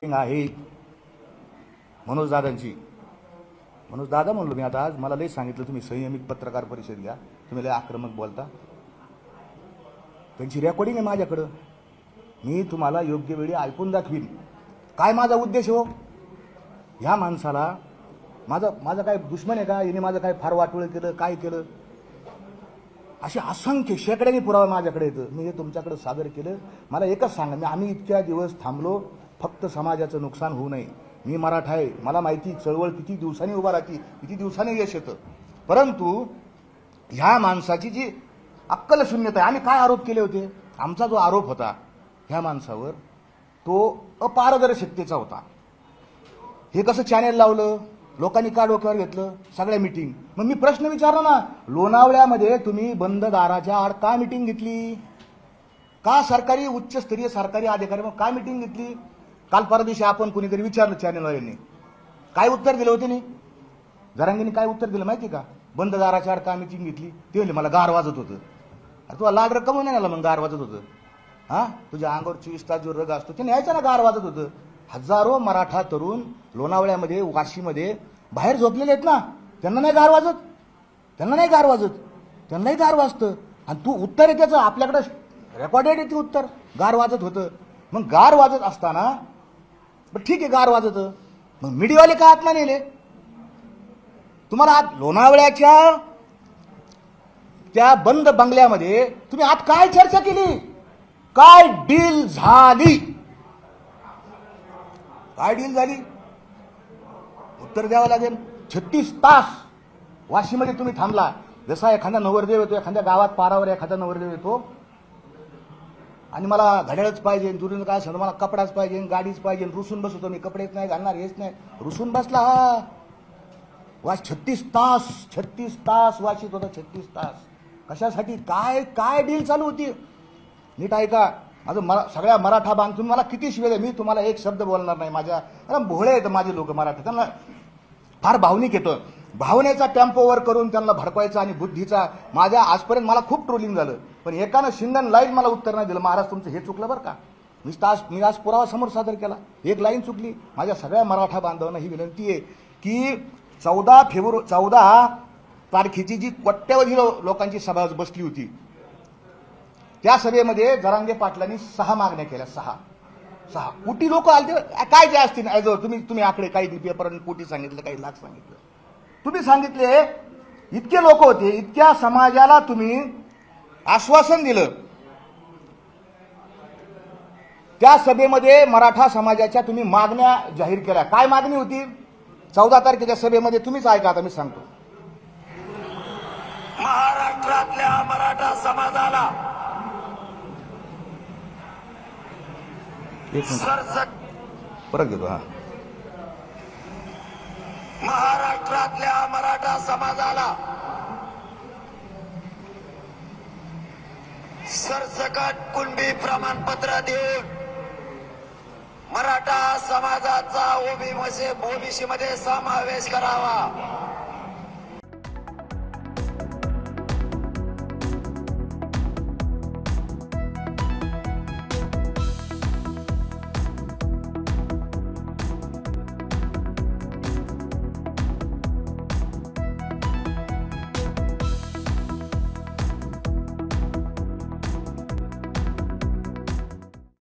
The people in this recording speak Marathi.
आहे मनोज दादांची. मनोज दादा म्हणलो मी आता आज. मला लई सांगितलं तुम्ही संयमित पत्रकार परिषद घ्या, तुम्ही लई आक्रमक बोलता. त्यांची रेकॉर्डिंग आहे माझ्याकडं. मी तुम्हाला योग्य वेळी ऐकून दाखवीन काय माझा उद्देश हो. ह्या माणसाला माझा काय दुश्मन आहे का? याने माझं काय फार वाटोळ केलं, काय केलं? असे असंख्य शेकड्याने पुरावा माझ्याकडे येतं. मी हे तुमच्याकडे सादर केलं. मला एकच सांगा, आम्ही इतक्या दिवस थांबलो फक्त समाजाचं नुकसान होऊ नये. मी मराठा आहे, मला माहिती चळवळ किती दिवसांनी उभा राहते, किती दिवसांनी यश येतं. परंतु ह्या माणसाची जी अक्कल शून्यता आहे. आम्ही काय आरोप केले होते? आमचा जो आरोप होता ह्या माणसावर तो अपारदर्शकतेचा होता. हे कसं चॅनेल लावलं, लोकांनी का डोक्यावर घेतलं, सगळ्या मीटिंग. मग मी प्रश्न विचारला ना, लोणावळ्यामध्ये तुम्ही बंद दाराच्या आड का मीटिंग घेतली? का सरकारी उच्चस्तरीय सरकारी अधिकारी मग काय मीटिंग घेतली? काल परवा दिवशी आपण कोणीतरी विचारलं चॅनेलवाल्यांनी, काय उत्तर दिलं होते नाही? जरांगीने काय उत्तर दिलं माहिती का? बंद दाराच्या आड का मीटिंग घेतली? ते म्हणले मला गार वाजत होतं. अरे तुला लाड रक्कम नाही आला मग गार वाजत होतं? हा, तुझ्या अंगावर 24 तास जो रग असतो ते न्यायचा ना, गार वाजत होतं. हजारो मराठा तरुण लोणावळ्यामध्ये वाशीमध्ये बाहेर झोपलेले आहेत ना, त्यांना नाही गार वाजत? त्यांनाही गार वाजतं. आणि तू उत्तर आहे त्याचं आपल्याकडे रेकॉर्डेड आहे ते उत्तर, गार वाजत होतं. मग गार वाजत असताना पण ठीक आहे, गार वाजत, मग मीडियावाले का आतला नेले? तुम्हाला आत लोणावळ्याच्या त्या बंद बंगल्यामध्ये तुम्ही आत काय चर्चा केली? काय डील झाली? काय डील झाली? उत्तर द्यावं लागेल. 36 तास वाशीमध्ये तुम्ही थांबला. जसा एखादा नवरदेव येतो, एखाद्या गावात पारावर एखादा नवरदेव येतो आणि मला घड्याळच पाहिजे, दुरून काय सांगतो मला कपडाच पाहिजे, गाडीच पाहिजे, रुसून बसतो मी, कपडेच नाही घालणार, हेच नाही, रुसून बसला. हा वाश 36 तास वाशीत होता. 36 तास कशासाठी? काय काय डील चालू होती? नीट ऐका. माझं मला सगळ्या मराठा बांध, तुम्ही मला किती शिवे द्या, मी तुम्हाला एक शब्द बोलणार नाही. माझ्या भोळे आहेत माझे लोक मराठा, त्यांना फार भावनिक येतं. भावनेचा टेम्पोवर करून त्यांना भडकवायचा आणि बुद्धीचा. माझ्या आजपर्यंत मला खूप ट्रोलिंग झालं, पण एकानं शिंदन लाईन मला उत्तर नाही दिलं. महाराज तुमचं हे चुकलं बरं का. मी आज पुरावा समोर सादर केला, एक लाईन चुकली. माझ्या सगळ्या मराठा बांधवांना ही विनंती आहे की 14 तारखेची जी कोट्यवधी लोकांची सभा बसली होती, त्या सभेमध्ये जरांगे पाटलांनी 6 मागण्या केल्या. 6 कोटी लोक आले. काय जे असतील तुम्ही आकडे काही पेपरांनी कोटी सांगितलं, काही लाख सांगितलं. तुम्ही सांगितले इतके लोक होते, इतक्या समाजाला तुम्ही आश्वासन दिलं. त्या सभेमध्ये मराठा समाजाच्या तुम्ही मागण्या जाहीर केल्या. काय मागणी होती? 14 तारखेच्या सभेमध्ये तुम्हीच ऐका, आता मी सांगतो. महाराष्ट्रातल्या मराठा समाजाला परत घेतो. हा, महाराष्ट्रातल्या मराठा समाजाला सरसकट कुणबी प्रमाणपत्र देऊन मराठा समाजाचा ओबीसी मध्ये समावेश करावा.